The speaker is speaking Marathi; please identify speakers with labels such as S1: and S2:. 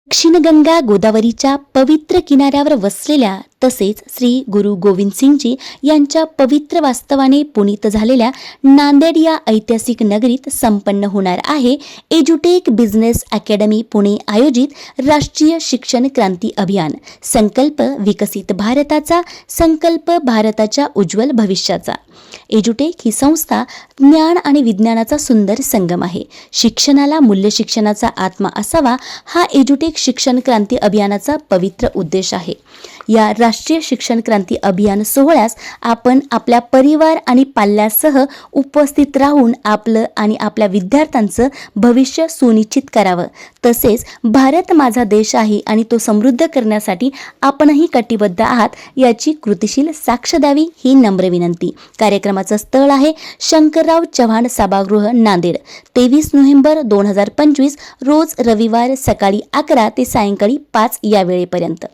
S1: दक्षिणगंगा गोदावरीच्या पवित्र किनाऱ्यावर वसलेल्या तसेच श्री गुरु गोविंदसिंगजी यांच्या पवित्र वास्तवाने पुनीत झालेल्या नांदेड या ऐतिहासिक नगरीत संपन्न होणार आहे एज्युटेक बिझनेस अकॅडमी पुणे आयोजित राष्ट्रीय शिक्षण क्रांती अभियान. संकल्प विकसित भारताचा, संकल्प भारताच्या उज्ज्वल भविष्याचा. एज्युटेक ही संस्था ज्ञान आणि विज्ञानाचा सुंदर संगम आहे. शिक्षणाला मूल्य शिक्षणाचा आत्मा असावा हा एज्युटेक शिक्षण क्रांती अभियानाचा पवित्र उद्देश आहे. या राष्ट्रीय शिक्षण क्रांती अभियान सोहळ्यास आपण आपल्या परिवार आणि पाल्यासह उपस्थित राहून आपलं आणि आपल्या विद्यार्थ्यांचं भविष्य सुनिश्चित करावं. तसेच भारत माझा देश आहे आणि तो समृद्ध करण्यासाठी आपणही कटिबद्ध आहात याची कृतिशील साक्ष द्यावी ही नम्र विनंती. कार्यक्रमाचं स्थळ आहे शंकरराव चव्हाण सभागृह नांदेड. 23 नोव्हेंबर 2025 रोज रविवार सकाळी 11 ते सायंकाळी 5 या वेळेपर्यंत.